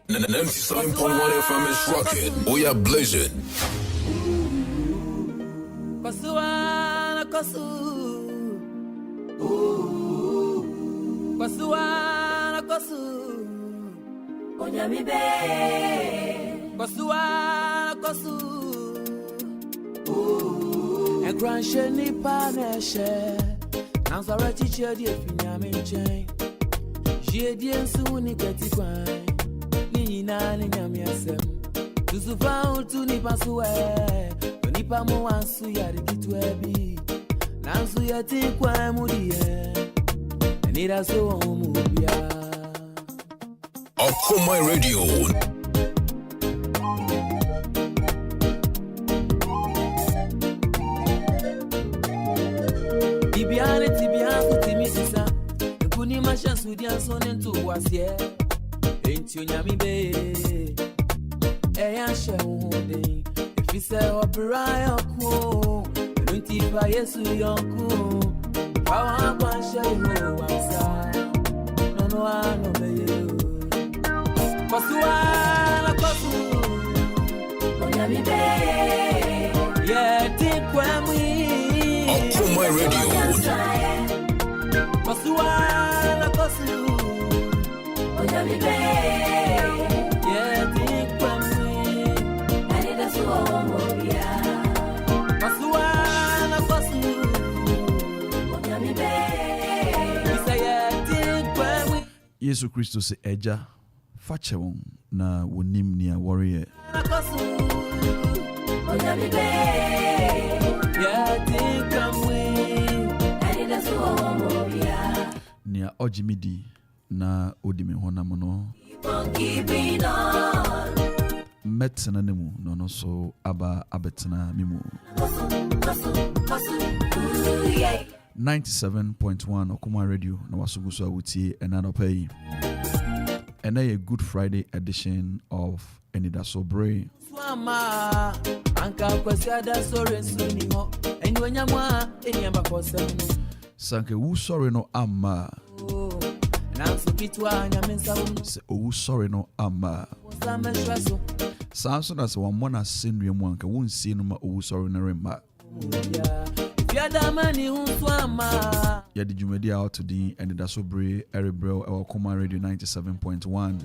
97.1 FM is rocking. We are blazing. Kwasuana kwasu. Kwasuana kwasu. Onyami be. Kwasuana kwasu. E Quarshie ni paneshe. Nansara chiche di efinyame nchen. Jedi ensu ni kwetikwan. Ni nyina ni nyame asem. Tusufa utu ni pasuwe. Nipa mo ansu ya dikitu ebi. Nansu ya tikwa mudiye. Anidaso omubia. Akropong Radio. Tibiane kutimisisa. Nkuni mashansu dianso nentu wasye. Enti onyami be. Eya she uhunde. Fise opera yonku. Nuntifa Yesu yonku. Kawa kwanshe yo wamsa. Nono ano beye. Kwasuana kwasu. Onyami be. Yeah, tikwa mwi. Akropong Radio. Kwasuana kwasu. Onyami be. Yeah, tikwa mwi. Anidaso omubia. Kwasuana kwasu. Onyami be. Isa yeah, tikwa mwi. Yesu Kristo se eja fachewon na wonim nia warrior. Onyami be. Yeah, tikwa mwi. Anidaso omubia. Nia ojimidi na odime honam no Keeping on. metena nemu no no so aba abetena mimu 97.1 Akropong Radio na wasuguso awutie enano pay. And a Good Friday edition of Anidaso Bere. Swama anka kwasiada sore suni ho enwanyamwa enyamba kosem Sanke wu sorry no amma. nanso kitwa nyamensa wo Se owu sorry no amma. sama shwaso Sanso na se wamona senwe mu anka wonsie no ma owu sorry na remma. Fiada mani swama Ya di jumedi out to the Anidaso Bere Erebrel Akropong Radio 97.1.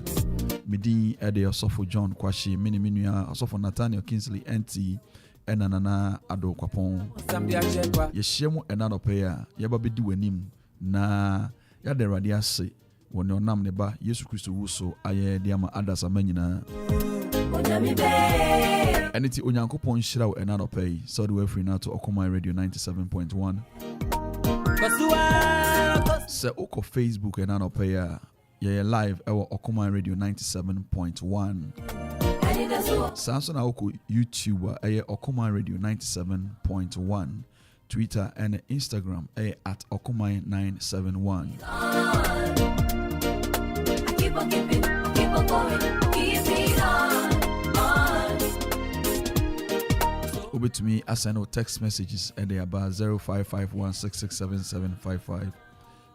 Midi ede Osofo John Quarshie minimia Osofo Nathaniel Kingsley Entsie enanana ado Akropong. sambia chekwa Ye shiemu enado peya ye babedi wanim na ya de rade ase woni onam ne ba Yesu Kristo wuso aye de ama adasa manyina. Onyami be. Eniti onyankopon hira wo enado pay so the way free now to Akropong Radio 97.1. Kwasuana Se oko Facebook enado peya ye live ewo Akropong Radio 97.1. Anidaso Samson na oko YouTube eye Akropong Radio 97.1. Twitter and Instagram at Akropong 971. keep on keeping, keep on going, keep it on. Over to me, I send out text messages and they are about 0551667755,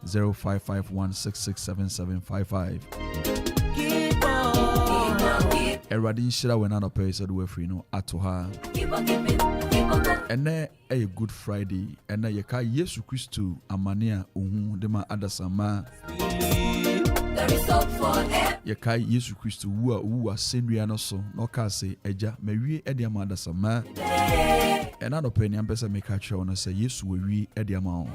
0551667755. Keep on, keep Eradin shira when not pay so we free no atoha. on keeping, keep on going. And there a Good Friday and there yeka Yesu Kristo amania uhu dema adasama. There is hope for them. Yeka Yesu Kristo uwa senria no so no ka say eja mewie ede ama adasama. And I don't pay any ambassador make a show and say yes we ediamao.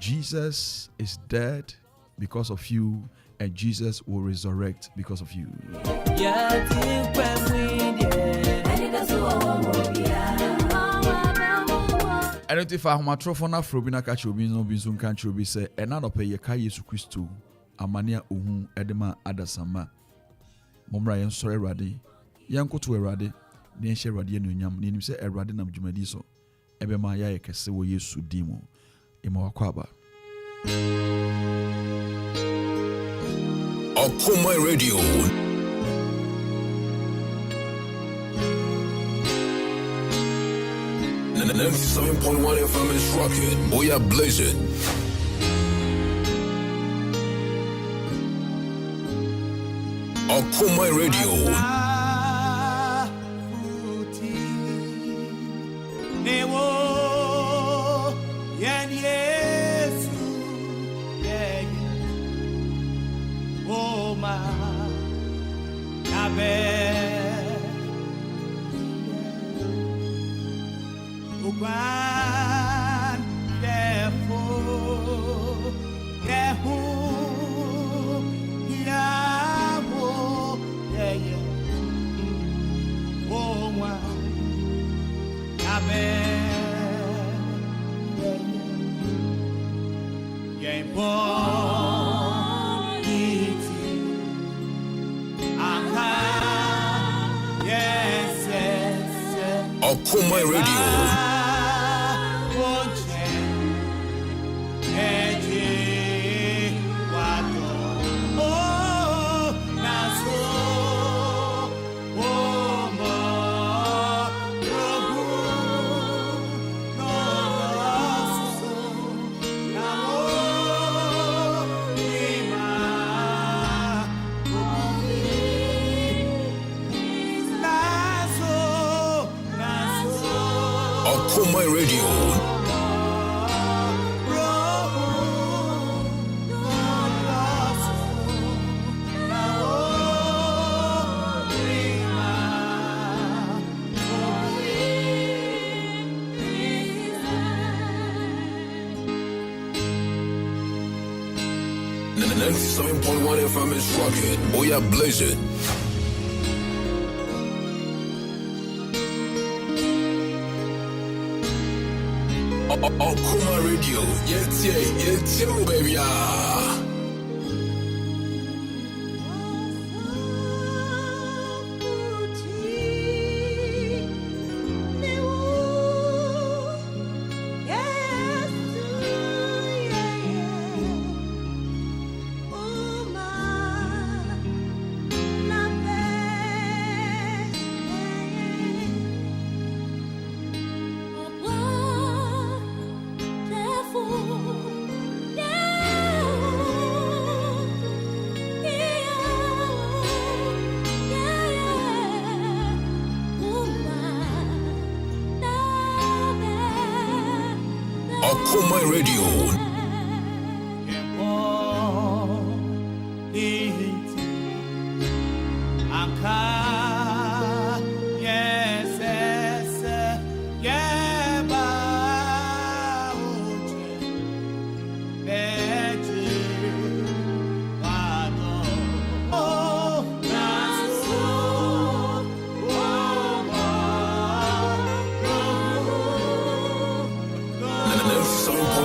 Jesus is dead because of you, and Jesus will resurrect because of you. Identify my trophy na frobina catch you no binsun can't you be say and I don't pay your kai Yesu Christo amania uhun edema adasama. Momra yen sorry radi yanko to erade. Ni enhye Awurade anuonyam ni nim se Awurade nam dwumadi so ebe ma ya yekese wo Yesu dimo ima wakwaba Akropong Radio. And 97.1 FM is rocking. We are blazing. Akoma Radio. Akoma Radio. Akoma Radio. The 97.1 FM is rocking. Oh yeah, blaze it. Akoma Radio, yeah, baby, Akoma Radio.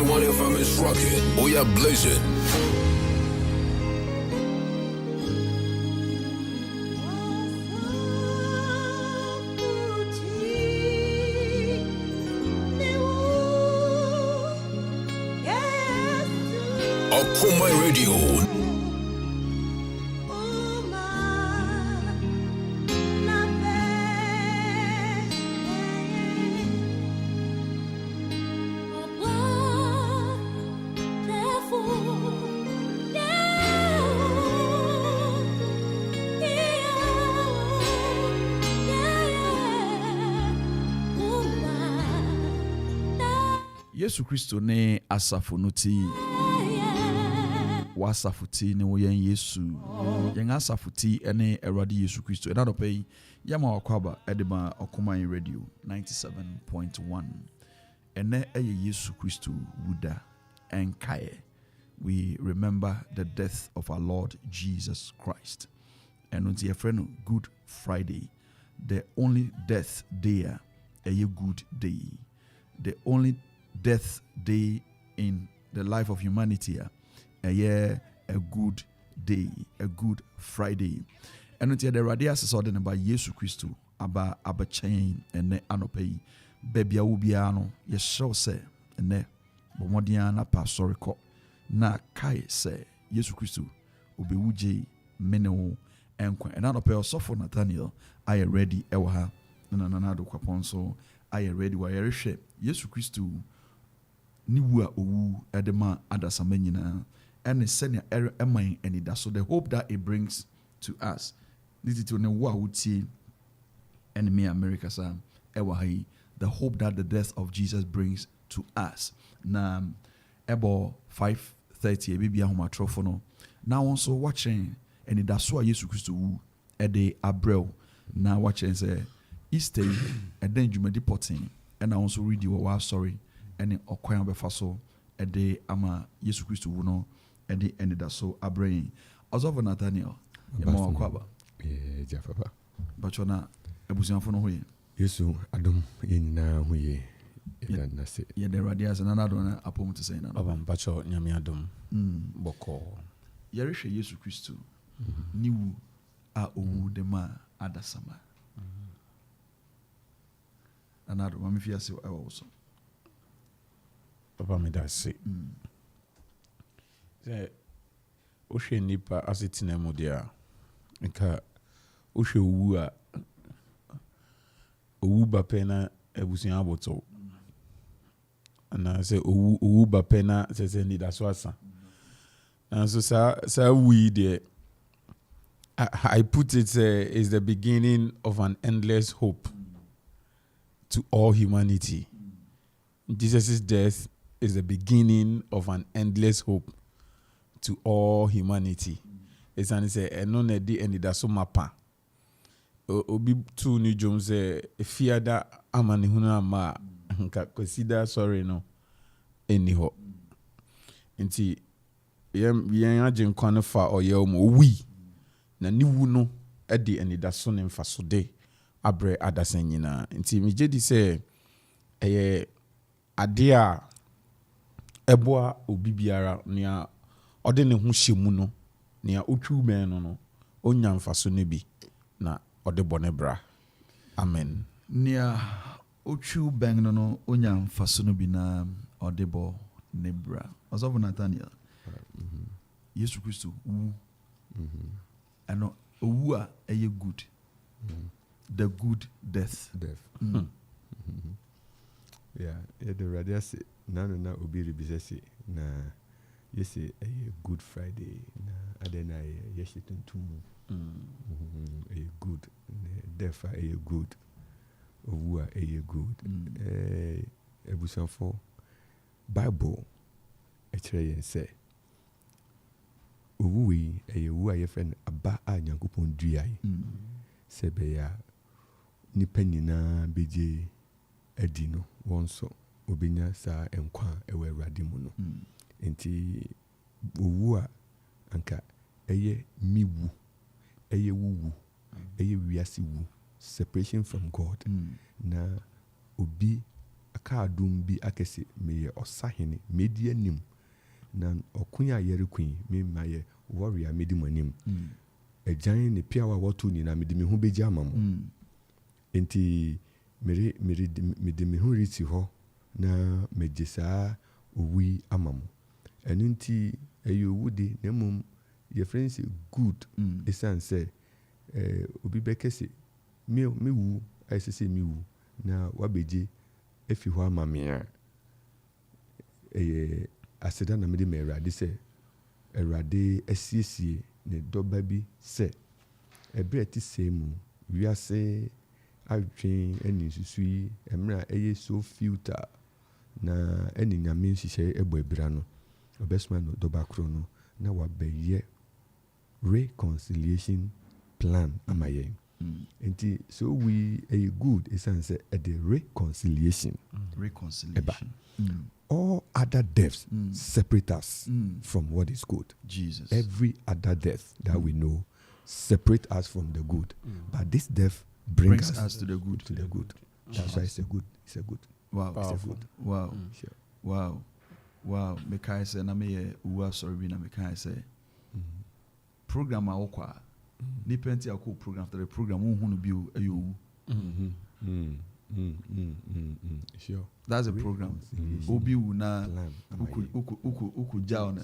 What if I miss rocket? Oh yeah, blaze it. Akoma Radio. Yesu Kristo ne asafo no ti wasafo ti ne wo yen Yesu yen asafo ti ene Awurade Yesu Kristo ena do pay yama wakwaba edema Akoma Radio 97.1 ene eye Yesu Kristo wuda enkaye. We remember the death of our Lord Jesus Christ, and unto your friend Good Friday, the only death day a good day, the only death day in the life of humanity, a good day, a good Friday. And until the radius is ordinary by Jesus Christ, aba chain and ne anope, baby ubiano, yes, so say, and ne bomodiana pastorico, na kai say, Jesus Christ, ubewuje meneo, and anope or sofo Nathaniel, I am ready, ewaha, nananado kwaponso, I am ready, why Jesus Christ. Niwa owu edema adasamenyina and senior error emain Anidaso. The hope that it brings to us. This is to know what would see enemy America Sam Ewahi. The hope that the death of Jesus brings to us. Now, about 5:30, maybe I'm trophono. Now also watching Anidaso Bere Christo Ede Abreu. Now watching say Easter and then Jumedi Potting. And I also read you a sorry and Okoyan Befaso Ede Ama Yesu Christo Wuno Ede Anidaso Bere. Ozovo Nathaniel. Yemo Akwaba. Yeah, Jaffa. But you're not Ebusianfo no hoye. Yesu adom yina huye. Yeah, the radias and another apom to say na. Bacho nyame adom. Boko. Yerishe Yesu Christo. Niwu a owu de ma adasama. Another mami fi ase also. Papa me da se. Say ohwe nipa asetina mu dia. Nka ohwe owu a owu bapena ebusuan aboto. And say owu bapena say Anidaso asa. And so sa we there I put it is the beginning of an endless hope to all humanity. Jesus' death is the beginning of an endless hope to all humanity. It's an say eno na di Anidaso mapa. Obi tu ni jom say fiada amani huna ama nka consider sorry no eni ho. Nti yen agyen kwan fa oyel mo wi na niwu no e de Anidaso ne mfaso de abre adasan nyina. Nti megye di say eye ade a eboa obi biara nea ode ne ho hyemu no nea otwu ben no onya mfaso ne bi na ode bone bra. Amen. Nea otwu ben no onya mfaso no bi na ode bo ne bra. Ozovo Nathaniel. Yesu Christo wu. Ano owu a eye good. The good death. Yeah, the radius na obi rebisese na yesi a good Friday na adena yeshituntum. A good death a good. Owu a good. Ebusanfo Bible ekyerɛ say owu we a yefen aba a Nyankopɔn duai. Sebe ya nipa nyina beje adi no wonso obenya sa enkwa ewe Awurade mu no. Enti owu a anka eye miwu eye wuwu eye wiase wu separation from God. Na obi aka adum bi akese meye osahene medi anim na okunya yere queen me maye warrior medi manim. Ejan ne pia wa wotu ni na medi me ho beji amamo. Enti mede me ho riti ho na megesa owi amamo. Enu nti eyo wudi na mum your friends good esan say obi bekese me wu aisese me wu na wabeji efi ho amamia aseda na mede me Awurade se Awurade asiesie ne doba bi se ebre ti semu wiase adwen ani susui emra eye so filter na ani nyame nhihye ebo ebra no obesma no doba kro no na wabeye reconciliation plan amaye. Enti so we a good essence at the reconciliation. All other deaths separate us from what is good. Jesus. Every other death that we know separate us from the good. But this death brings us to the good. To the good. That's why it's a good. It's a good. Wow. It's a good. Wow. Sure. Wow. Mekai say na me uwa sorry na mekai say. Program a okwa. Ni penti akọ program after the program hunu bi ayo. Sure. That's a program. Obi wu na uku jauna.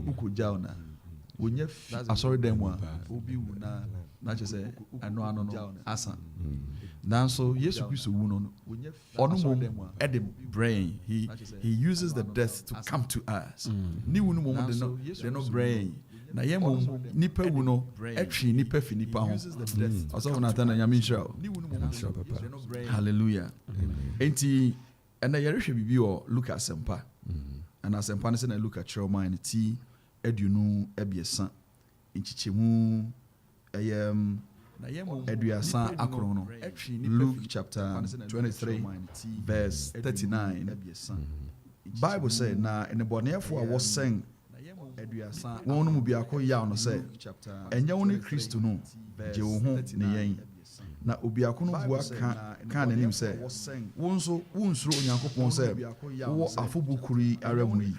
Uku jauna. Wonye asori dem wa obi wu na che say ano no asa. Nanso Yesu Christo wu no ono mo at the brain he uses the death to come to us. Ni wu no mo de no brain na yɛn nipa wu no ɛtwi nipa fi nipa ho ɔsɔfo Nathaniel nyame nhyira hallelujah enti ɛnna yɛrehwɛ bibi wɔ Luka asɛmpa ɛna asɛmpa no sɛ na Luka kyerɛw man no ti aduonu abiɛsa nkyekyɛmu ɛyɛ aduasa akron no Luke chapter 23 verse 39 Bible say na enebɔnefo a wɔsɛn wɔn no mu biako yaw no sɛ ɛnyɛ wo ne Kristo no gye wo ho ne yɛn na obiako no bua ka n'anim sɛ wo nso wonsuro Onyankopɔn sɛ wowɔ afɔbu koro yi ara mu yi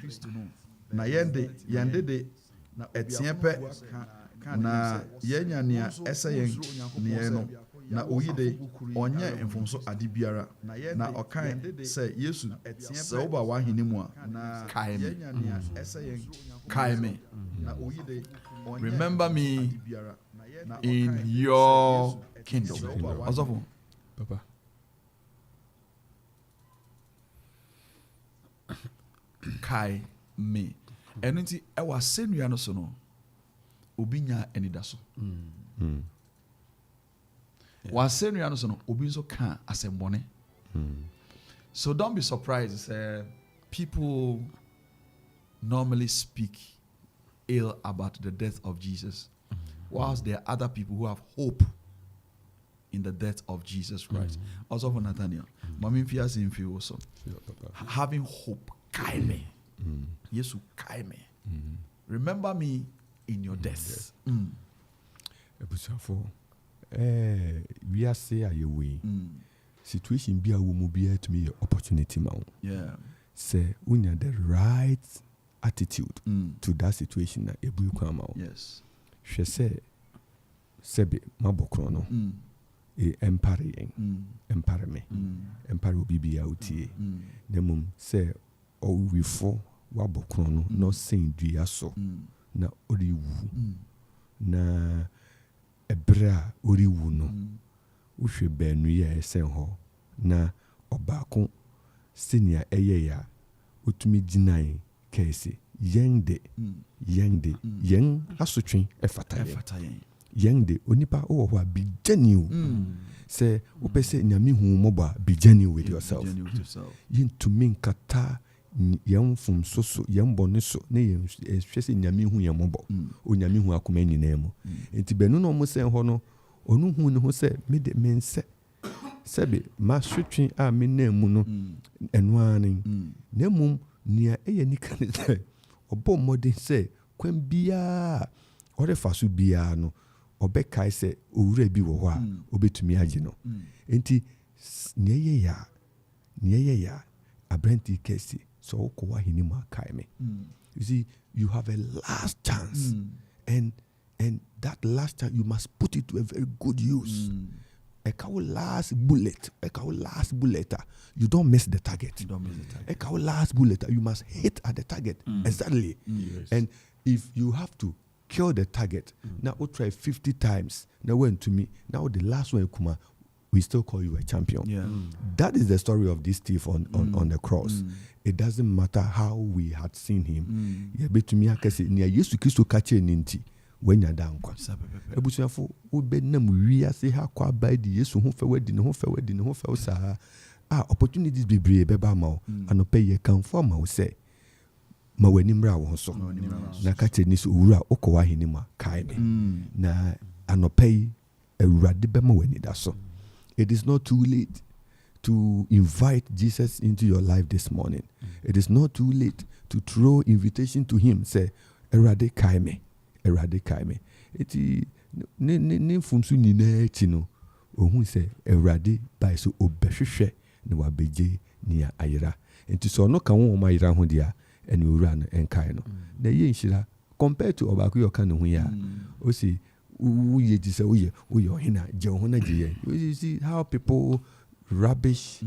na yɛnde ɛteɛ pɛ na yɛnya nea ɛsɛ yɛn neɛ no na oyi de ɔnyɛ mfomso ade biara na ɔkae sɛ Yesu sɛ woba w'ahenni mu a kae me remember me in your kingdom ɔsɔfo Papa. kae me ɛno nti ɛwɔ asɛnnua no so no obi nya anidaso wasɛnnua no so no obi nso ka asɛmbɔne so don't be surprised people normally speak ill about the death of Jesus whilst there are other people who have hope in the death of Jesus Christ also for Nathaniel MAMFE asemfie also having hope kae me Yesu kae me remember me in your death. Ebusafo we are say ayewe situation bi a wo mu bi to me opportunity ma wo. Yeah. Say unya the right attitude to that situation na ebu kwa ma wo. Yes. Hwe say sebe mabokro no. Empare yen. Empare me. Empare obi bi a utie. Na mum say owifo wabokro no no sen dua so. Na oriwu na ebra oriwu no uhwe banu ye esen ho na obako senior eye ya otumi ginan kese yende yen asotwen efata yende onipa wo ho abijani o se opese nyame hu moba bijani with yourself yin to mean kata yɛn fom so yɛn bɔ ne so ne yɛn hwɛ sɛ nyame hu yɛn mɔbɔ onyame hu akoma nyinaa mu nti bɛnu no mo sɛn hɔ no ɔno hu ne ho sɛ me de me nsɛ sɛbe ma hwetwe a me na mu no ɛno anen na mmom nea ɛyɛ nika ne sɛ ɔbɔ mmɔden sɛ kwan biara ɔrefa so biara no ɔbɛkae sɛ owura bi wɔ hɔ a ɔbɛtumi agye no nti nea ɛyɛ ya abrɛnti kɛse so kowa hinima kae me. You see, you have a last chance, and that last chance you must put it to a very good use. A last bullet, you don't miss the target. A last bullet, you must hit at the target exactly. Yes. And if you have to kill the target, now we'll try 50 times. Now went to me. Now the last one, Kuma, we still call you a champion. Yeah. That is the story of this thief on the cross. It doesn't matter how we had seen him. Yeah, but to me, I can say, near Yesu Christo kache ninti when you're down. Ebusuafo, ube nam we say how kwa by the Yesu who fe wedding, who fe sa opportunities be brave beba ma and pay ye can form I say. Ma wenimra wo so. Na kache ni so ura okowa hinima kai me. Na anopay ewurade bema Anidaso. It is not too late to invite Jesus into your life this morning. It is not too late to throw invitation to him. Say, Erade kai me. Eti ne fumsu ni na chino. Ohun say Erade by so obehwehwe ne wabeje ni ayira. Enti so no kan wo ma ayira ho dia ene owura no enkai no. Na ye nhira compared to obako yo kan ho ya. O say you see how people rubbish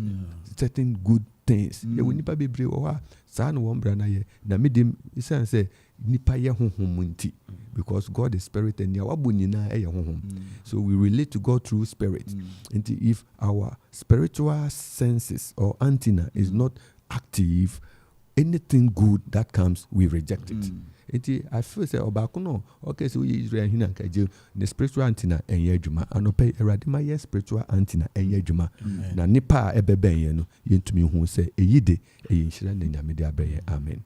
certain good things. Nipa bebre oha saa no won bra na ye na medim isan say nipa ye honhom nti because God is spirit and wabo nyina e ye honhom. So we relate to God through spirit. And if our spiritual senses or antenna is not active, anything good that comes we reject it. I feel say obako no okay so Israel hina nkaje the spiritual antenna enye adwuma anope erade ma ye spiritual antenna enye adwuma na nipa ebeben ye no yentumi hu say eyide eyinhira na nyame de abeye amen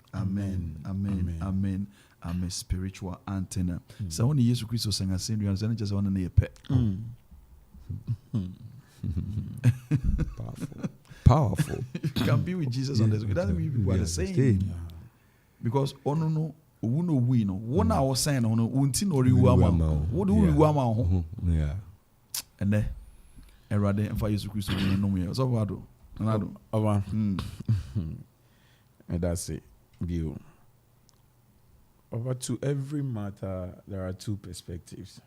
amen I'm a spiritual antenna so when Jesus Christ sang ascend you say just one na ye pe powerful you can be with Jesus on this. It doesn't mean people are the same. Because ono no owu no wi no one a wo sign no unti no riwu ama wo do riwu ama ho yeah ene erade emfa Yesu Kristo no no me so wado nado Oba and that's it view over to every matter there are two perspectives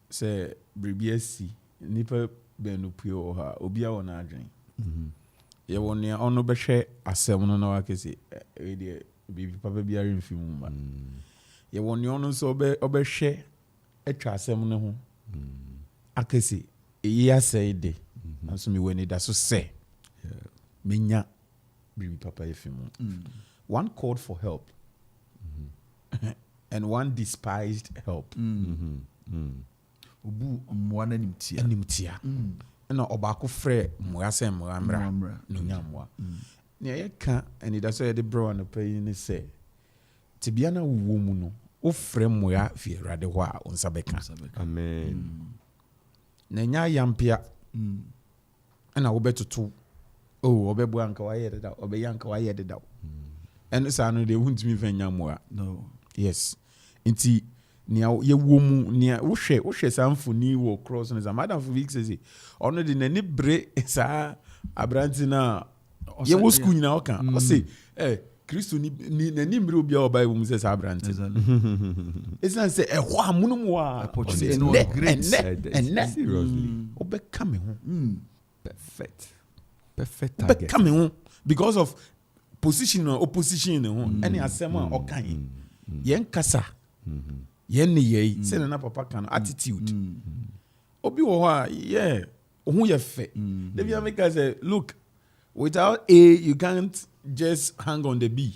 say bribiesi nipa benu pio ha obi a wona adwen ye wonia ono behwe asem no na wakese e de bibi papa biara mfimu ma ye wonia ono so obehwe atwa asem no ho akese eyi asai de na so me weni da so se menya bibi papa efimu one called for help and one despised help obu mwa na nimtia na obako frɛ mmoa sɛ mmoa mmra no nyammoa ne yɛka Anidaso yɛde bro an pay ne sɛ tibia na wo mu no wo frɛ mmoa fi Awurade hɔ a onsa bɛka amen na nya yampia na wo bɛtoto obɛbo anka wayɛ deda obɛyɛ anka wayɛ deda ɛno saa no de huntimi fa nyammoa no yes nti nia ye wo mu nia wo hwɛ samfoni wo cross no madam for weeks say ono de nani bre sa abranti na ye wo school nyina oka o say Kristo ni nani bre obi a Bible mu say sa abranti it's not say ho amuno mu a and seriously obe come ho perfect target come ho because of position or opposition no any asema okan yen kasa yen ye say na papa kan attitude obi wo ho a yeah ohun ye fe David make say look without A you can't just hang on the B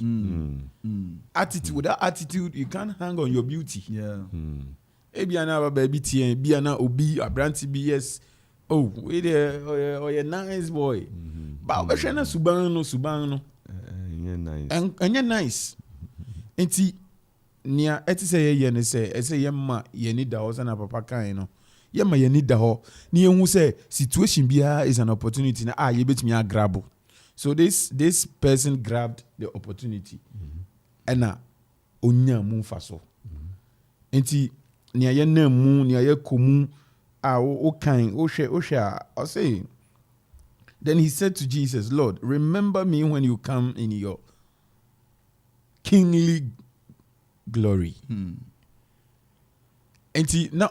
attitude without attitude you can't hang on your beauty ebiana baby tie biana obi abranti bi yes we there oh you nice boy ba we hwe na suban no yeah nice enti nia etise ye ne se ese ye ma ye ni da ho sana papa kan no ye ma ye ni da ho ni ehun se situation bia is an opportunity na ye betumi a grab so this person grabbed the opportunity and onya mu fa so enti nia ye na mu nia ye komu o kan o hwe I say then he said to Jesus, Lord, remember me when you come in your kingly glory. Enti na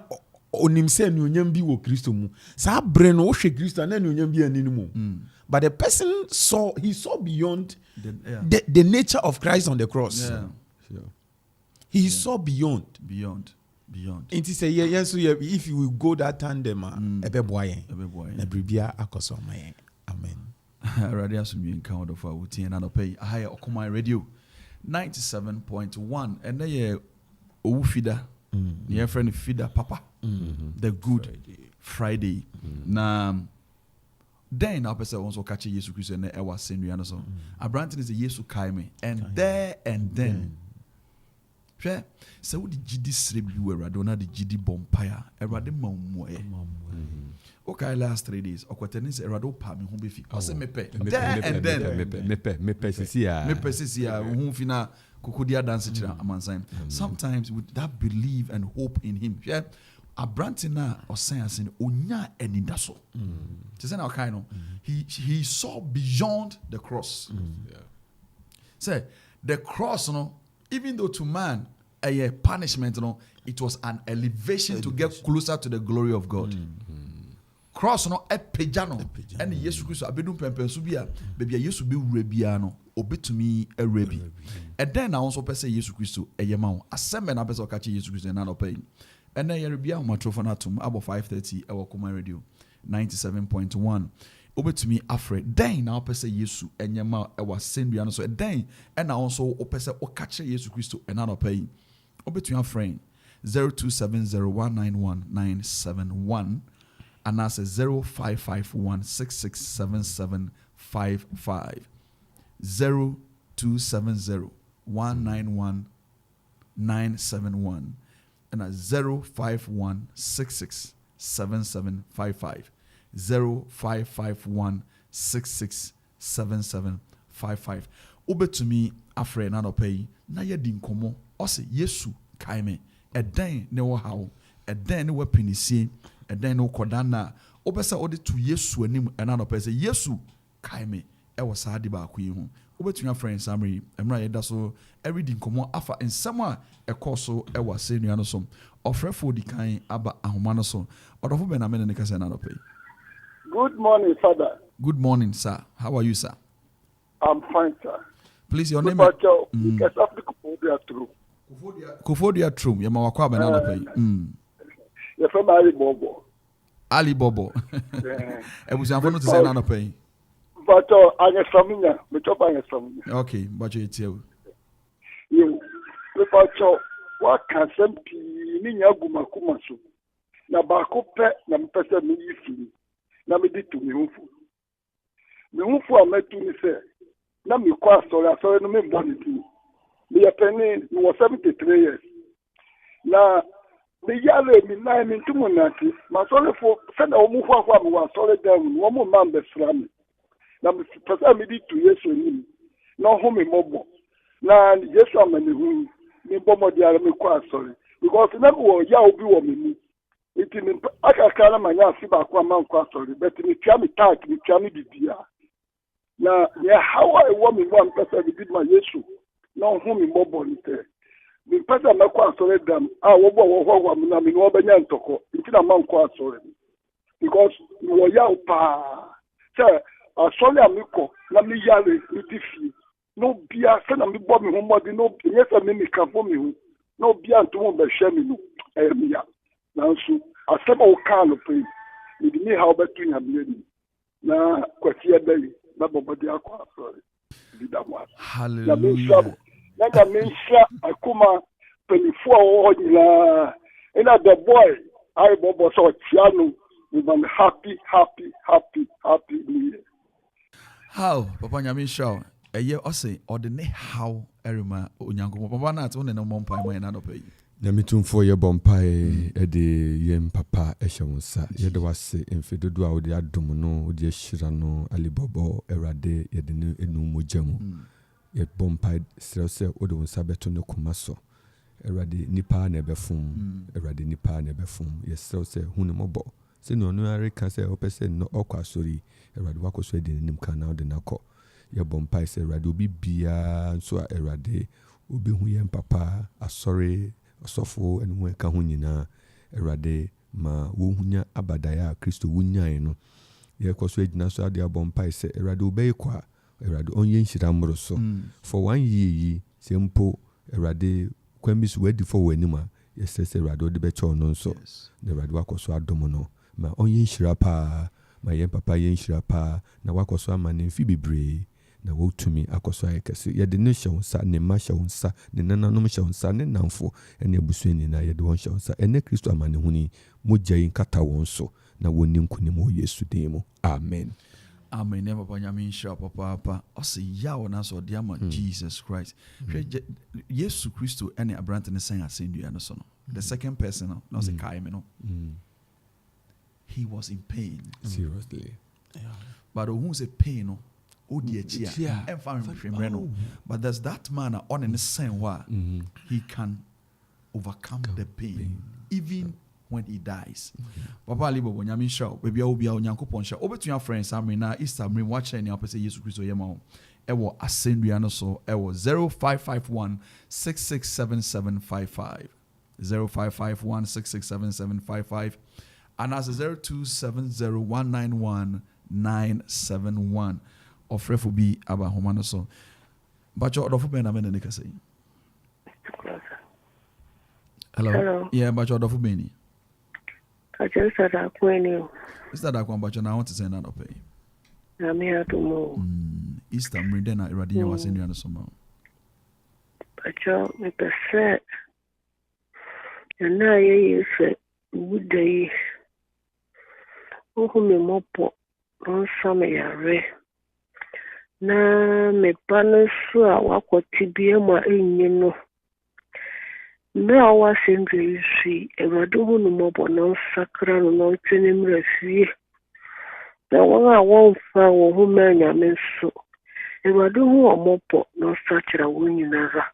onim se no nyam bi wo Kristo mu. Sa bre no wo hwe Kristo na no nyam bi anini mu. But the person saw beyond the nature of Christ on the cross. Yeah. Sure. He saw beyond. Enti say yes if you will go that tandem ebeboayen. Na bribia akoso mayen. Amen. Radio asumi nka odo fa wuti na no pay higher Okomai radio 97.1 and they owu fida near friend fida papa the good Friday na then I person also catch Yesu Christ and e was send you so Abranton is a Yesu kai me and there and then hwe se wo di gidi srebi we radona di gidi bompire erade mammo okay last 3 days okwatani se erade pa me ho befi o se mepe there and then mepe sisi a hu fina kokodia dance kira amansan sometimes with that belief and hope in him yeah Abranton na osan asen onya anidaso te say na okay no he saw beyond the cross say the cross no even though to man a punishment, it was an elevation to get closer to the glory of God. Cross no e pejano and Yesu Christ abedum pempensu bia baby Yesu be wura no obetumi erebi. And then I also say Yesu Christ eyema wo asem na person ka che Yesu Christ na no pay. And then yerebia matrofona atom about 5:30 our Okomai radio 97.1. obetumi afre den na opese Yesu enyema ewa sendua no so den na also opese okache Yesu Kristo enanopa yi obetumi afre 0270191971 and that's 0551667755 0270191971 and that's 0551667755 0551667755 obetumi afre na no pay na yedi nkomo ose Yesu kaime eden ne wo hawo eden ne wapinisie eden ne koda na obesa ode to Yesu anim na no pay say Yesu kaime e wo saade ba ko yi ho obetumi afre nsamri emra yeda so every nkomo afa ensam a ekoso e wa senua no so ofrefo di kan aba ahoma no so odofo be na me ne kase na no pay. Good morning, Father. Good morning, sir. How are you, sir? I'm fine, sir. Please, your name. Because of the Kofodia True. Kofodia True. You're my wakwa banana pay. You're from Ali Bobo. Ali Bobo. I was going to say nano pay. But I get from here. Me chop I get from here. Okay, but it's you. You. But what can some ni nyaguma kumasu. Na ba ko pe na mpesa mi yifiri. Na me di to me hufu. Me hufu ametu ni se. Na me kwa sorry no me mboni ti. Me yapeni me was 73 years. Na me yale me na me ntumu nati. Ma sorry for send omu kwa me wa sorry dem wo mo man be frame. Na me pesa me di to Yesu ni. Na ho me mobo. Na Yesu amene hu. Me bomo dia me kwa sorry. Because never wo ya obi wo me ni. Iti ni aka na manya asiba kwa mankwa sorry but ni tia mi tag ni tia mi bibia na ya how I want me one person we did my Yesu na hu mi mobo ni te mi person na kwa sorry dam wo bo na mi no benya ntoko iti na mankwa sorry because wo ya pa say sorry amiko na mi yale iti fi no bia se na mi bo mi hu modi no yes mi kan fo mi hu no bia ntumo be hwe mi no mi ya nanso asema o kan lo pe ni ni ha obetu nya bi na kwati ebeli na bobodi akwa sorry bi da mwa hallelujah na mensha akuma pelifo o nyina ina the boy I bobo so tiano with an happy new year. How papa nyame show eye ose odene how erima onyanko papa na to ne no mompa mo na no pay. Nyametumfo ye bompae ede yem papa ehwonsa ye de wase emfedodo a ode adom no ode ahira no alibobo erade ye de no enu mojamu ye bompae serese ode wonsa beto ne komaso erade nipa na ebefum erade nipa na ebefum ye serese hunu mobo se no no are kan se opese no okwasori erade wakoso ede nim kan na ode nakọ ye bompae se erade obi bia nso a erade obi hu yem papa asori osofo enu ka ho nyina erade ma wo hunya abadaya Kristo wunyan no ye koso agina so ade abompai se erade obey kwa erade onye nhira mroso for 1 year yi sempo erade kwambi so wadi for wanima ye se erade ode be cho no nso erade wakoso adom no ma onye nhira pa ma ye papa ye nhira pa na wakoso amane mfi bebre na wotumi akoso ayekese ye de ne hyewonsa ne ma hyewonsa ne nananom hyewonsa ne namfo ene abusuani na ye de won hyewonsa ene Kristo amane huni mogyayi nkata won so na woni nkunim o Yesu din mu amen amen ne papa nyame nhyira papa ose yawo na so de ama Jesus Christ Yesu Kristo ene abrante ne san asendua no so no the second person no say kai me no he was in pain seriously but who say pain no but there's that man on in the same way he can overcome the pain even when he dies. Papa libo nyame show baby obi a onyankopon show obetu your friends amina Easter mrim watch any opposite Jesus Christ yema ewo asendua no so ewo 0551 667755 0551 667755 and as 0270191971 ofrefo bi aba homa no so bacho odofo be na me ne kase hello yeah bacho odofo be ni I just said I queen you. Is that I bacho na want to say na no pay Nami adumo. Easter mrinde na Eradi ya waseni ya nasoma. Pacho me pese. Yana ye se budai. Ohu me mopo. Onsa me yare. Na me pano so a wakoti bie ma enye no. Me awa sendre isi. Eradi hu no mopo na sakra no ntene mrefie. Na wanga wonfa wo hu me nyame so. Eradi hu omopo na sakra wo nyinara.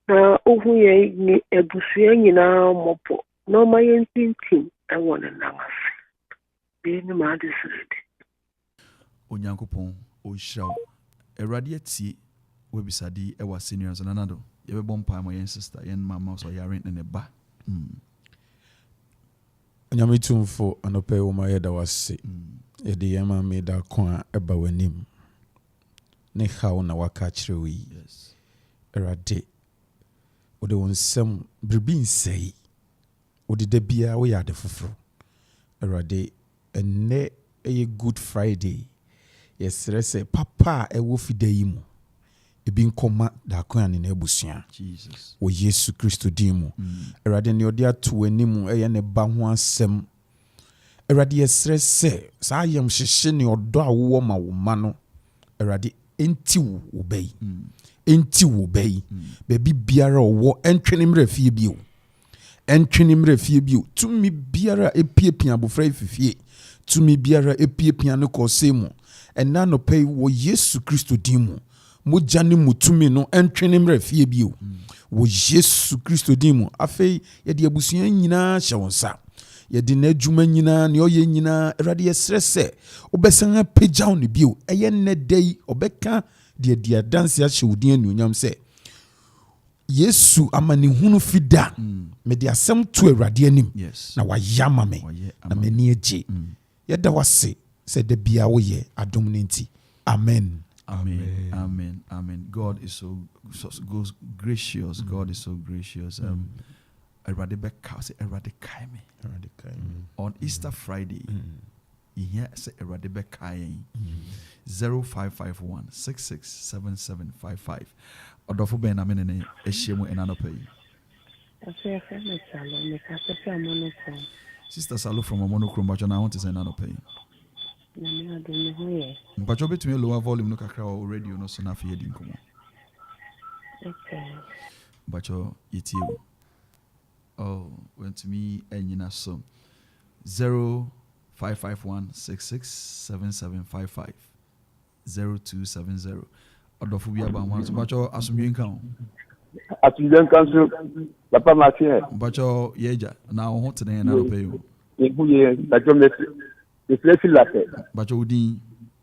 Na ohu ye ni ebusua nyina mopo. Na ma ye ntintim e wona nangase. Be ni ma desrede. Onyankopon o shiraw. Eradi ati we bisadi e wa seniors nanado. Ye be bompa ma yen sister yen mama so yare ne ba. Onyame tumfo anope wo ma yeda wase. Ye de yema me da kwa eba wanim. Ne hawo na waka kire wi. Yes. Erade ode wonsem bribi nsei. Ode da bia wo ya de foforo. Erade enne eye Good Friday. Yesrese papa e wo fidai mu. Ebi nkoma da kwa ne na ebusua. Jesus. O Yesu Kristo dimu. Erade ne ode ato animu eye ne ba ho asem. Erade yesrese sa yam hyehye ne odo a wo ma wo ma no. Erade enti wo obey. Enti wo obey. Baby biara wo entwene mra fie bio. Entwene mra fie bio. Tumi biara epiepia abofra fifie. Tumi biara epiepia no kosemu. Ena no pay wo Yesu Kristo dimu. Moja ne mutumi no entwene mra fie bio. Wo Yesu Kristo dimu. Afei ye de abusua nyina hye wonsa. Ye de na adwuma nyina ne oye nyina Erade yesrese obesan pagyaw ne bio. Eye ne dai obeka de dia dance ahye wudin anuonyam se Yesu amani hunu fida me de asem to Erade anim na wayama me na mani eje yeda wase se de bia wo ye adom ne nti amen. Amen. Amen. Amen. God is so gracious. God is so gracious. Erade beka se Erade kai me. On Easter Friday, you hear say Erade beka 0551 667755. Odofo ben na me ne ehyemu enanopa yi. Aso fa me salo me ka se amonokrom. Sister Salo from Amonokrom bacho na want to say enanopa yi. Na me adom ho ye. Bacho betumi lower volume no kakra o radio no so na fa yedi nkomo. Okay. Bacho yitiu. Oh, went to me enyina so 0551 667755 0270. Odofo bi aba ho so bacho asumye nkan. Atuden kanso papa Martin. Bacho yeja na ho tene na do pay o. Ebu ye bacho me reflex latte. Bacho udin.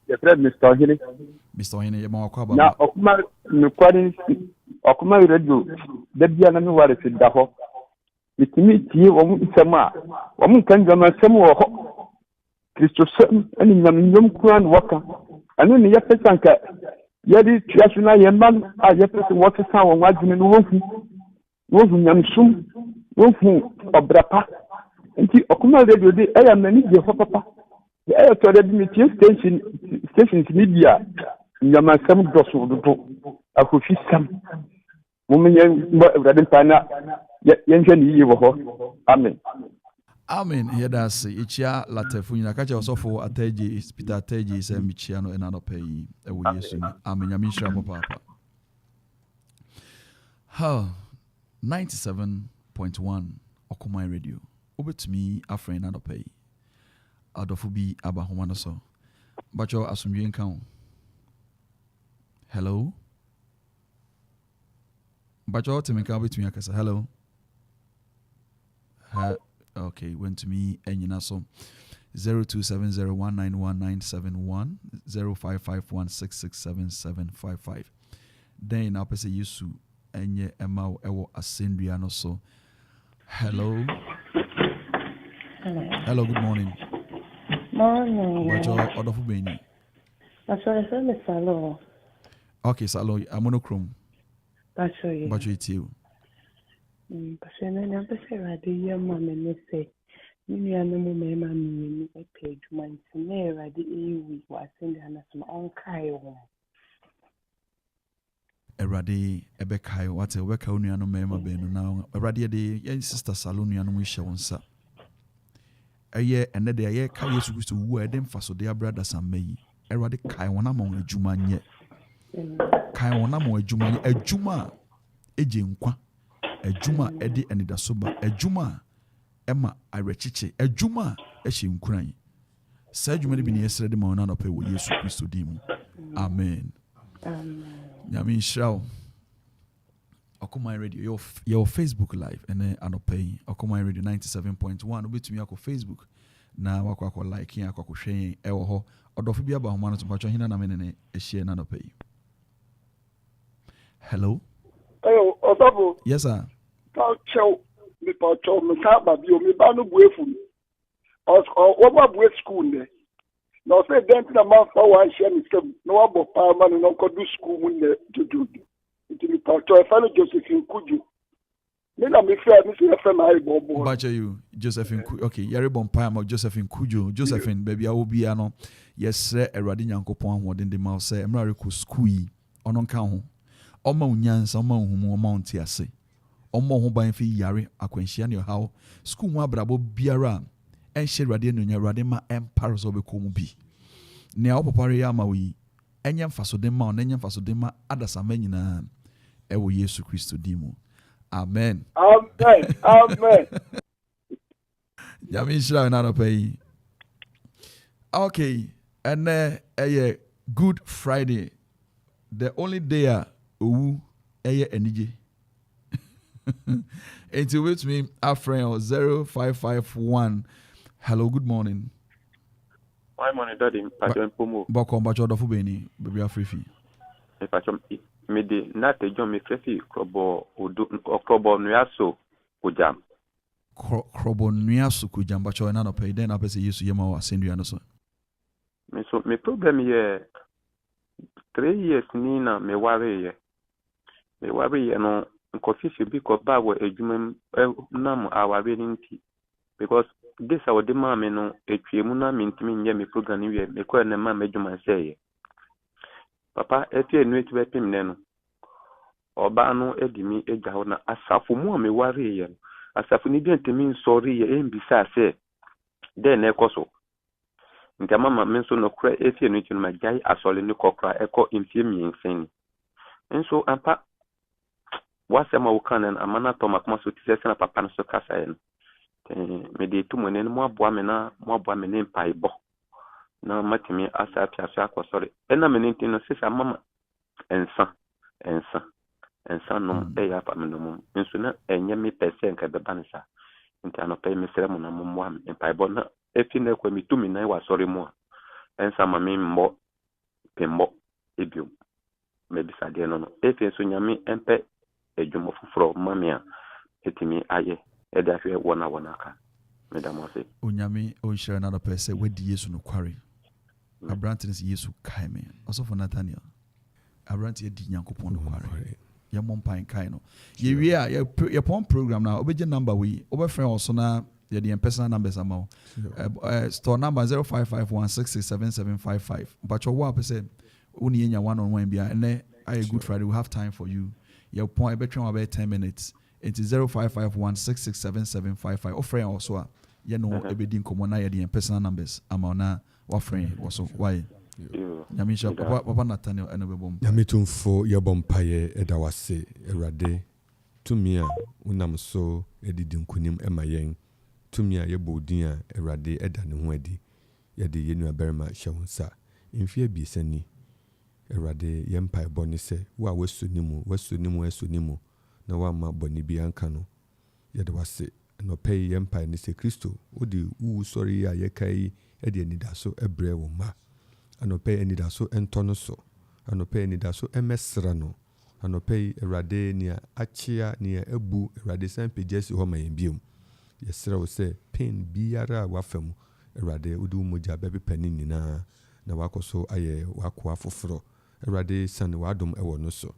Ye Fred Mr. Hine. Mr. Hine ye ma kwa ba. Na okuma no kwari okuma radio da bia na me ware se da ho. Mitimi tie wo mu isema wo mu kan jama sem wo ho. Kristo sem ani nyam kuan waka. Anu ne ye pesanka yadi tiasuna ye man a ye pese wo se san wo wadwene no wo hu nyamsum wo hu obrapa. Nti okuma radio de eya mani je ho papa. Eya to de mi tie station media nyama sem doso do akofi sam. Mo menye Erade pana yenhwe ni yi wo ho. Amen. Amen. Here that's ichia latefu nyina kacha osofo Ateji Peter Ateji se michia no enanopa yi ewo Yesu ni. Amen. Nyamishra papa. 97.1 Okomai Radio. Obetumi afren enanopa yi. Adofo bi aba homa no so. Bacho asumdwe nkan. Hello. Bacho temeka betumi akasa. Hello. Okay, went to me and Yinaso 0270191971 0551667755. Then I'll say Yusu and ye Emma Ewo Ascendiano so. Hello. Hello, good morning. Morning. Bacho Odofu Beni. Aso fa me salo. Okay, Salo, Amonochrome. Bacho Bacho it's you. Pasena na pese Erade ye ma me ne se Mimi anamu mema mimi page man tene ready we was in the hands on kai wo. Erade ebekai what a worker unu anu mema benu na erade de yen sister salon anu mu hye wonsa. Eye ene de ye ka Yesu Kristo wu ede mfaso de brother samai. Erade kai wona ma adwuma nye. Kai wona ma adwuma nye adwuma eje nkwa. Adwuma ede Anidaso Bere adwuma Emma arechiche adwuma ehye nkuran sa adwuma de bi ne yesre de ma ona no pe wo Yesu Kristo dim amen nyame shraw Okomai radio your Facebook live ene anopay Okomai radio 97.1 obetumi akọ Facebook na wakọ like yan akọ hwe ewo ho odofo bi aba homa no to hina na menene ehye na anopay. Hello Osabo. Yes sir. Chow me pacho me ka ba bi o me ba no buefu o ba bue school ne na o say dent na man fa wa share me skem no wa bo pa man no ko do school mu ne juju it me pacho e fa no Josephine Kuju me na me fe me se fe na ibo bo ba you Josephine Kuju okay yare bon pa ma Josephine Kuju Josephine baby a obi ano yesre Erade Nyankopon ahoden de ma say emra ko school yi ono nka ho oma unyansa oma humu oma onti ase omo ho ban fi yare akwanhia ne how school mu abrabo biara en hye Erade no nya Erade ma empire so be ko mu bi ne a opopare ya ma wi enye mfaso de ma onye mfaso de ma adasama nyina e wo Yesu Kristo dimu amen amen yami shira na no pay okay and a Good Friday the only day owu eye enije. Until with me, our friend 0551. Hello, good morning. Why morning, Daddy? Patrick Pomo. Welcome back to the Fubeni, baby. Free fee. If I come, me de not a John me free Akropong Nuaso Kujam. Akropong Nuaso Kujam, but you're not paid. Then I say yes, you are send you answer. Me so me problem here. 3 years Nina me worry no. Coffee should be called back with a human name our reading tea. Because this our demand no a tremuna mean to me me program you me call the man measurement say. Papa, if you know to him then or bano edimi ejahona asafu mu me worry ye. Asafu ni bien to mean sorry ye mbisa say. Then ekoso. Nti mama menso no kra if you know to my guy asole ni kokra eko infimi insane. And so ampa wasema ukanen amana to makoma so tisese na papa no so kasa en me de tu mone no aboa me ne mpaibo na matimi asa piaso akosore ena me nti no sesa mama ensa no ya pa me no nso na enye me pese nka beba nsa nti anope me sere mo na mo am mpaibo na efi na kwa mi tu mi na wa sore mo ensa ma me mbo pembo ebio me bisa de no efi nso nyame empe ejumo fufuro mamia etimi aye edafwe wona ka medamose onyame onhyira na pese wedi Yesu no kware abrantenes Yesu kaime also for Nathaniel abrante edi Nyankopon no kware ye mompan kai no ye wie a ye pon program na obeje number we obefren also na ye the personal numbers amount store number 0551667755 but your wa pese oni nya one on one bia ene I Good Friday we have time for you. Your point between about 10 minutes. It is 0551667755. Offering also, you know, everything common. I the personal numbers. Amona, offering also. Why? Yamisha, Papa Nathaniel, and Obom. Yamitum for your bompaye edawase erade. Tumia unam so edidim kunim emayen. Tumia yebodin erade edane ho adi. Yede yenu aberma shawunsa. Infie bi sani. Erade yempa boni se wa wasunimu na wa ma boni bi anka no yede wase no pay yempa ni se Kristo odi wu sori ya yekai ede Anidaso Bere wo ma anope Anidaso entono so anope Anidaso emesra no anope erade ni achia ni ebu erade sampe jesi ho ma yembium yesra wo se pen biara wafam erade odi moja bebe panini na wakoso aye wakwa foforo Erade san wadom ewo no so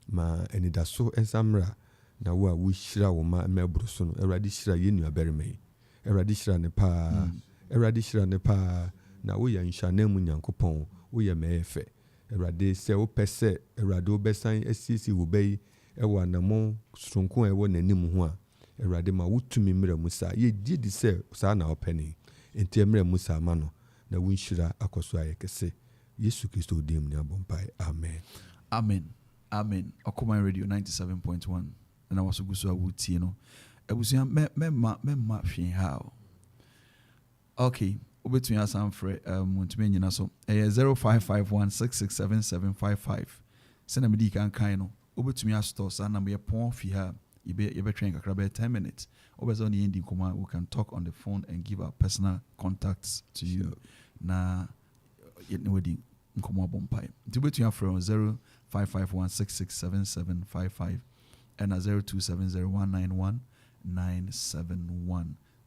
ma Anidaso ensamra na wo a wo hira wo ma mebro so no Erade hira ye nua beremai Awurade hyira ne paa Awurade hyira ne paa na woyɛ nhyɛne mu Nyankopɔn woyɛ MAMFE Awurade sɛ wopɛ sɛ Awurade wobɛsan asiesie wo bɛyi ɛwɔ anamo sonko a ɛwɔ n'anim ho a Awurade ma wotumi mmra mu saa yɛgye di sɛ saa na wopɛ ne enti mmra mu saa ma no na wonhyira akɔso ayɛ kɛse Yesu Kristo dim ne abɔmpae amen amen Okoman Radio 97.1 na waso guso awutie no abusia memma hwe ha okay obetumi asan frɛ ntumi nyina so 0551667755 sena medi kan no obetumi astore sa na me pon fi ha yebe train kakra be 10 minutes obezo on the nkoma we can talk on the phone and give our personal contacts to you na yetne wedi nkoma bompai nti obetumi afrɛ 0551667755 and 0270191971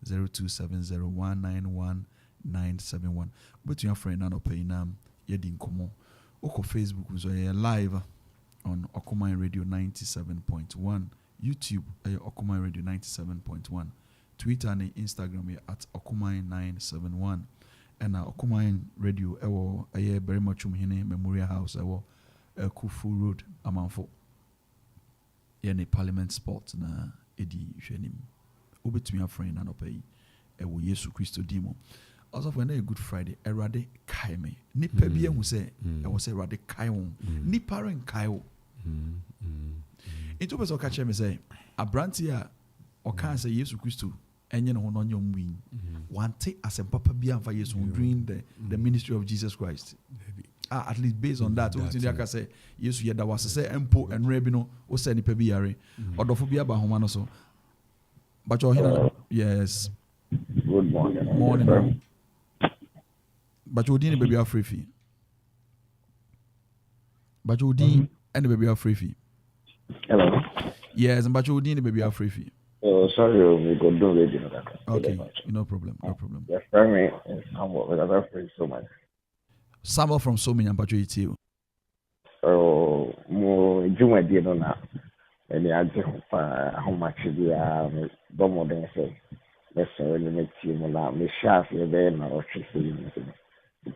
0270191971 but your friend and pay nam yedi nkomo oko Facebook so live on Okoman Radio 97.1 YouTube Okoman Radio 97.1 Twitter and Instagram at Okoman 971 and Okoman Radio ewo very much hine Memorial House ewo Kufu Road Amanfo yene Parliament Sport na edi hwenim obetumi afrɛ na no pay ewo Yesu Kristo dimo also for a good Friday erade kai me nipa bi ehu sɛ ewo sɛ erade kai won nipa ren kai wo into person catch me say abranti a ɔka sɛ Yesu Kristo enye ne ho no nyom win wante asem papa bi amfa Yesu during the ministry of Jesus Christ at least based on that what you say Yesu yeda was say empo enre bi no o say nipa bi yare odofo bi aba homa no so but you hear yes good morning but you didn't baby free fee but you didn't and baby free fee hello yes but you didn't baby free fee oh sorry we go do radio okay no problem yes me somewhat because I feel so much Samuel from so many but you too oh mo juma di no na any aje how much we are bomo den say let's say me team na me chef e be na o chisi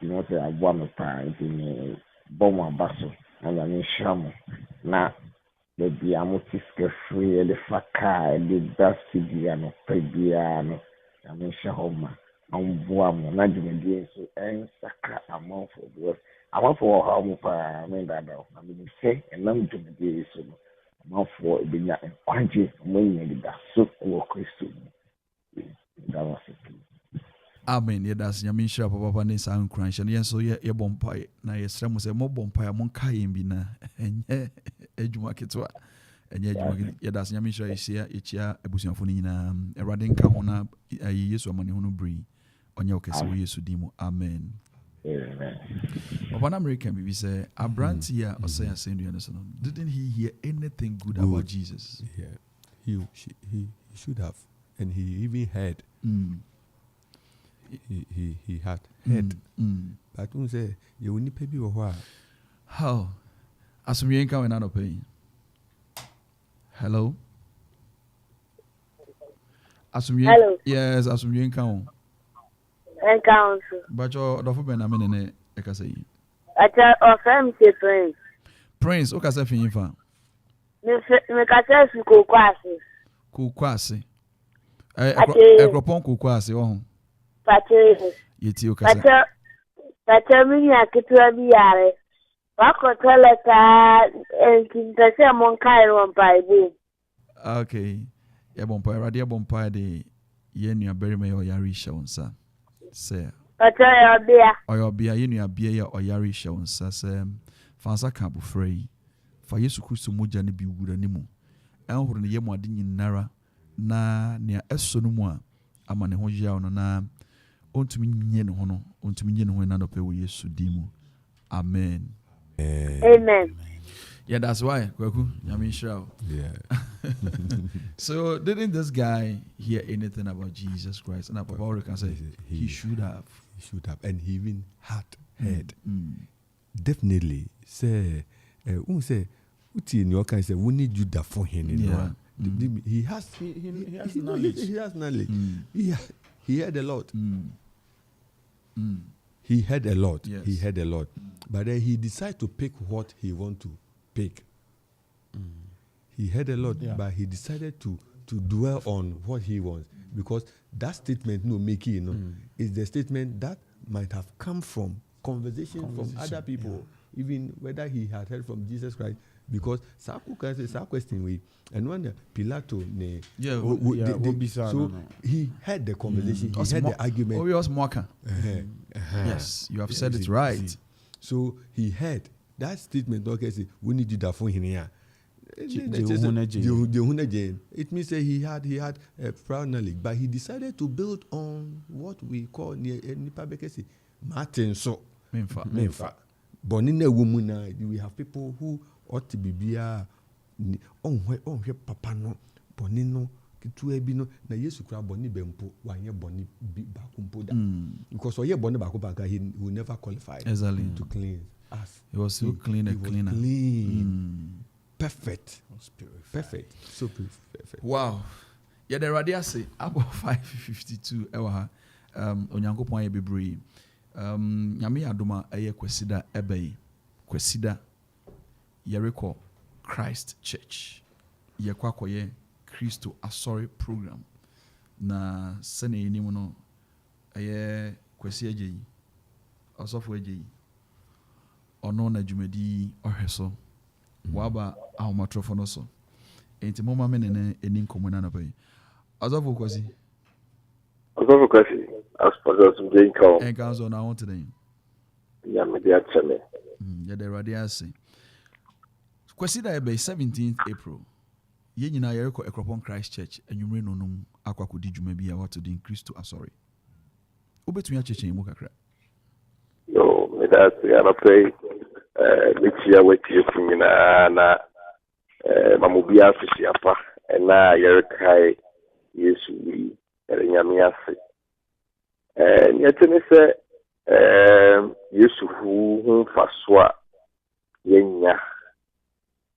you know say abo me pa ni bomo abaso na me shamo na the diamotis ke free the faka the dasti no pebiano na me shahoma amboamo na jumedi so ensaka amafo because amafo how mo pa me dada na me say enam jumedi so amafo ebenya kwanje mo nyedi da so wo Kristo that was it. Amen. Yeah, that's Yamisha Papa ne sa nkranche. Yen so ye bompai na yesra mo se mo bompai mo kai bi na enye ejuma ketwa. Enye ejuma yeah that's Yamisha isia echia ebusuafo ni nyina Erade nka ho na Yesu amane ho no bri. Onye okese wo Yesu dimo. Amen. Amen. Papa na American bi say Abranti ya osay asendu ya so no. Didn't he hear anything good about Jesus? Yeah. He should have, and he even heard. He had heard. But don't say you only pay or what? How? Asumye nka we na no pay. Hello. Asumye. Hello. Yes, asumye nka o. Nka o so. But your dofo be na me ne e ka say. Ata ofem se Prince. Prince, o ka say fin fa. Me ka say su Quarshie. Quarshie. Akropong Quarshie o. Pate. Yeti o ka say. Pate mi ya kitwa bi yare. Wako teleka nkintase mon kai ron Bible. Okay. Ya bompa Erade ya bompa de ye nua bere me oyare hye wonsa. Say. Pate ya bia. Oyo bia ye nua bia ya oyare hye wonsa say fansa ka bofrei. Fa Yesu Kristo moja ne bi wura ne mu. Enhoro ne yemu ade nyinara na ne eso no mu a ama ne ho ya no na ontumi nye ne ho no ontumi nye ne ho na no pe wo Yesu dimu. Amen. Amen. Yeah, that's why. Kwaku, Yamisha. Yeah. So didn't this guy hear anything about Jesus Christ? And Papa can say he should have. He should have, and he even had heard. Definitely. Say, say, uti in your kind say we need you that for him. Yeah. He has knowledge. He has knowledge. he heard a lot. He heard a lot. Yes. He heard a lot. But then he decided to pick what he want to pick. He heard a lot, but he decided to dwell on what he wants, because that statement, no, make it, is the statement that might have come from conversation from other people, even whether he had heard from Jesus Christ. Because Saku can say Saku question we and when Pilato so he had the conversation, he had the argument. Yes, you have said it right. So he had that statement. Okay, say we need you that for him here. It means that he had a proud knowledge, but he decided to build on what we call Nipa Bekesi Martin. So Memfa. But in a woman, we have people who ought to be papa no bonino kitu ebino na Yesu kura boni bempo wanye boni bakumpo da, because oye boni bakumpo he will never qualify to clean us. He was so clean and cleaner. Perfect. So perfect. Wow. Yeah, the radio say about 5:52 ewa onyankopon ye bebree. Nyame adoma eye kwesida ebei. Kwesida Yeriko Christ Church. Yekwakoye Christo Asori program. Na sene enimu no eye kwesi ejeyi. Osofo ejeyi. Ono na dwumadi ohweso. Waba ahomatrofo no so. Enti moma menene eni nkomo na nabai. Osofo kwesi. As for those who drink out. And guys on our today. Yeah, maybe actually. Yeah, the radiasi. Kwesida ebe 17th April. Ye nyina yereko Akropong Christ Church enwumre nonum akwakodi dwuma bia wato din Christo asori. Obetumi acheche mu kakra. No, me that I pray next year we tie na mamubi afisi apa na yerekai Yesu wi erenyame ase. Yetene se Yesu hu faswa yenya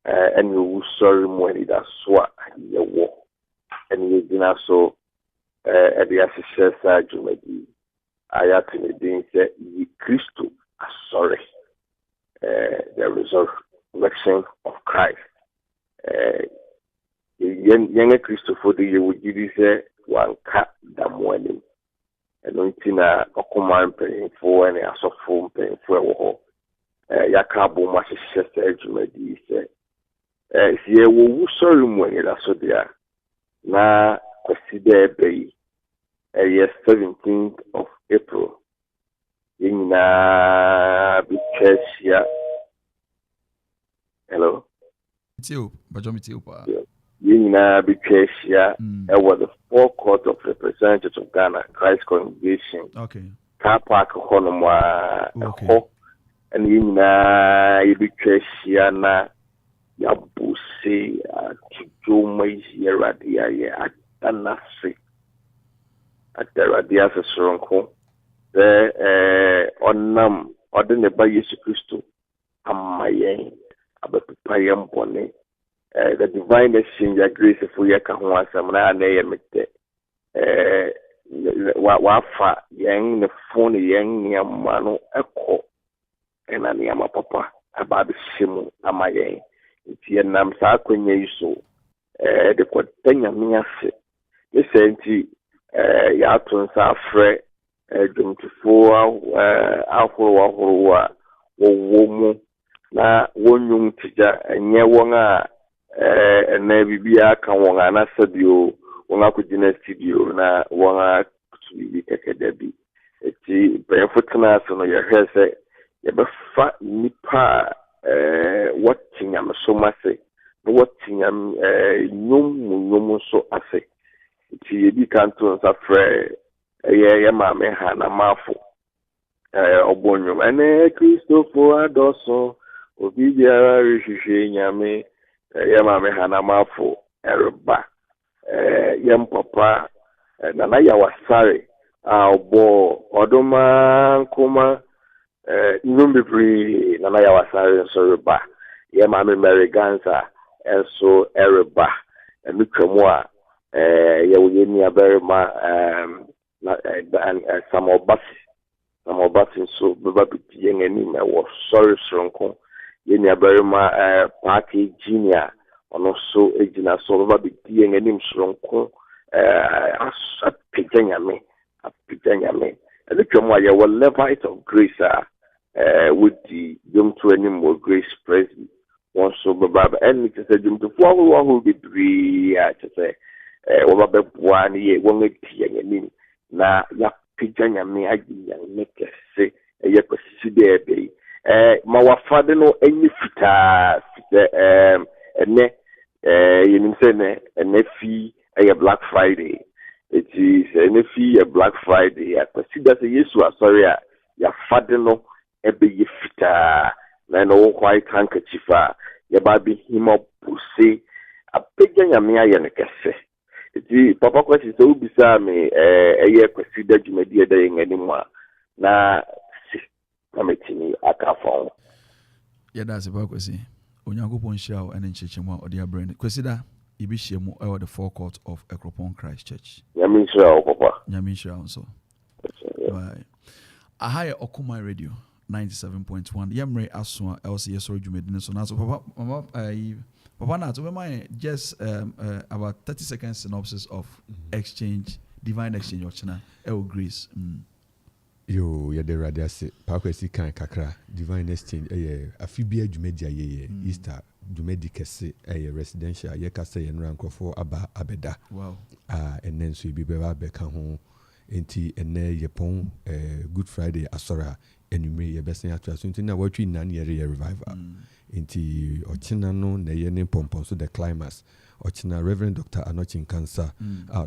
and you sorry money that swat your war and you did not so at the assessor Jumedi. I have to say ye Christo are sorry. The resurrection of Christ. Younger Christo for the year would you say one cat that morning. And untina a command paying for any as of phone paying for Yakabo Master Jumedi said. Ye wo sorry money la so dia na consider be 17th of April in na be church here. Hello Tio bajomitio pa in na be church here. It was the forecourt of representatives of Ghana Christ Congregation. Okay. Car park honoma okay. And in na be church here na Yabuse Kijoma Yeradia Atanasi at the Radias Soronko. The Onam Ordinary by Yesu Christo Amaye Abapayam Bone. The divine exchange grace for Yakahua Samana Nayamete. Wafa Yang the phone Yang Yamano Echo and Anyama Papa about the Shimu Amaye. It's nam sa kwenye iso de kwatanya miase ne senti ya tonsa afre dwumtifo ahoro wo mu na wonyum tija enye won a na bibia ka won ana sabio won akugina studio na won a tubi kekeda bi eti befotna so no ye hwese ye befa nipa watching am so masse watching am nyum so ase ti ye bi kanto nsa frɛ ye maame ha na mafo obonyo ene Christopher adoso obi biara rehwehwe nyame ye maame ha na mafo ereba ye mpapa na ya wasare obo odoma nkoma Numbri na ya wasare so reba ye maame Mary Gansa enso ereba mitwamo a ye woye ni aberema Samuel Bassi so baba biti yen anim e wo sorry sronko ye ni abarima party junior ono so ejina so baba biti yen anim sronko apiganya me and the twamo ya will Levite of Grace with the young to any more Grace Presley one so baba and it said jum to for who be three to say over one year one yen anim na ya pijanya me agi yang make say ye kwesi there be ma wafade no enyi fita ene yenim say ne ene fi Black Friday it is ene fi Black Friday kwesi da say Yesu asori a ya fade no ebe ye fita na no white handkerchief a ye ba bi himo puse a pijanya me aye ne kese iti papa kwesi so ubisa me eye kwesi da dwumadi da yen anim a na ametini akafon ya da se ba kwesi onyankopon hia o ene nchechemu a odi abrane kwesi da ibi hiemu e the forecourt of Akropong Christ Church nyame hia o papa nyame hia so right ahaya Okuma Radio 97.1 yemre aso a LCS so dwumadi so na so papa na to be just about 30 seconds synopsis of exchange divine exchange or china grace yo ya de radiase pa kwesi kan kakra divine exchange afibia dwumedia ye Easter dwumedi kese residential ye kase ye nrankofo aba abeda wow enen so bi be ba beka ho enti ene ye pon Good Friday asora enumere ye besen atra so enti na watwi nan ye revival enti ochina no na ye ne pompon so the climax ochina Reverend Dr. Anochin Cancer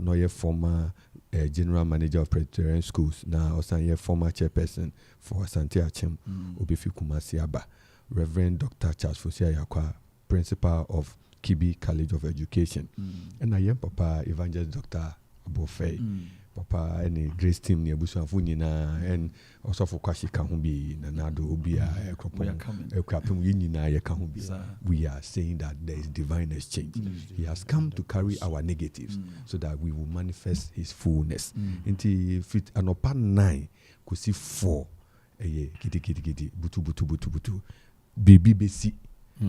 no ye former general manager of Presbyterian schools na osan ye former chairperson for Asante Achem obefi Kumasi aba Reverend Dr. Charles Fosia Yakwa principal of Kibi College of Education and I am papa evangelist Dr. Abofe papa any grace team near Busanfu nyina and also for Quarshie ka ho bi na nado obi a Akropong nyina ye ka ho bi we are saying that there is divine exchange he has come to carry our negatives so that we will manifest his fullness into fit anopa 9 kosi 4 gidi butu baby besi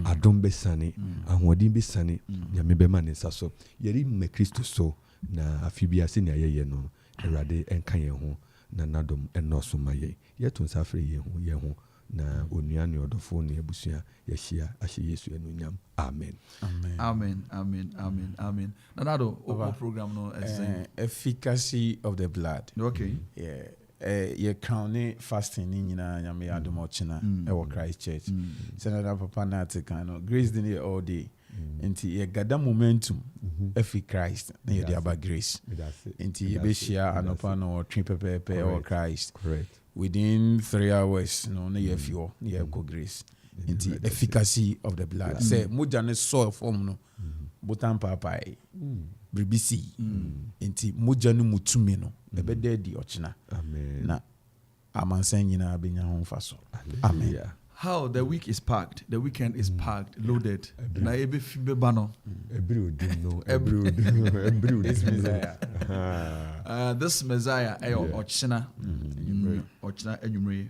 adom besane ahoden besane nyame be mane saso yeri me Kristo so na afibia se ne ayeye no erade enka ye ho na nadom enoso maye yeto nsafre ye ho na onua ne odofo ne abusua ye hia ahye Yesu enunyam amen amen nanado o program no efficacy of the blood okay ye crown fasting ni nyina nyame adom ochina e wo Christ Church senator papa na take no grace din all day enti ye gada momentum efi Christ na ye aba grace enti ye be share anopa no twin pepe or Christ correct within 3 hours no na ye fi o na ye go grace enti efficacy of the blood say moja ne soil form no botan papai bribisi enti moja no mutumi no ebe dedi ochina amen na amansan nyina benya ho faso amen how the week is packed the weekend is packed loaded na ebe fi be ba no every this Messiah ochina enumre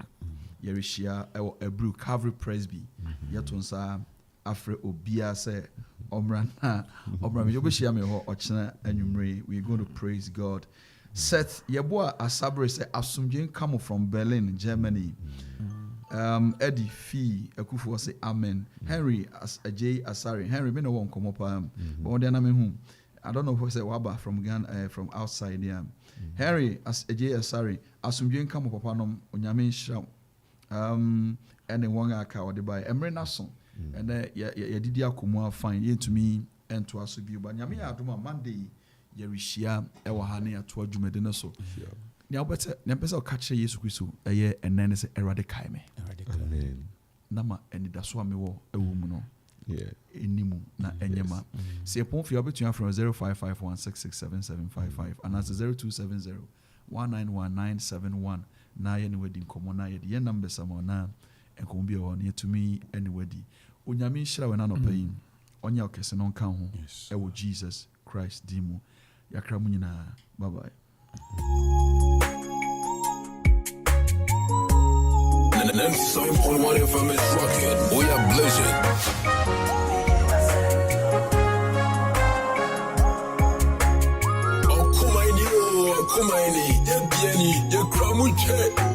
yerishia ebru Calvary Presby yetonsa afre obia say omra me yobeshia me ho ochina enumre we are going to praise God. Seth yeboa asabre say asumdwen come from Berlin, Germany. Eddie Fee Akufo say amen. Henry Ajay Asari. Henry me no won come up but on the name I don't know who say waba from Ghana from outside there. Henry Ajay Asari asumdwen come up papa no onyame nhira and one aka ode by emre naso and ye didi akomo fine yentumi ento aso bi ba nyame adoma Monday yerishia ewa ha ne ato adwumade ne so nya obete nya pese o kache Yesu Kristo eye enene se erade kai me amen nama anidaso amewo ewu mu no enimu na enyema se epon fi obetua from 0551667755 and as 0270191971 na ye ne wadi nkomo na ye number samo na enkomo bi ho ne tumi ene wadi onyame nhira we na no payin onya okese no nka ho ewo Jesus Christ dimu yakra mu nyina bye bye 97.1 FM is rocking. We are blazing. Oh, Kumaini, ye bieni, ye kramuche.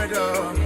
Yamada.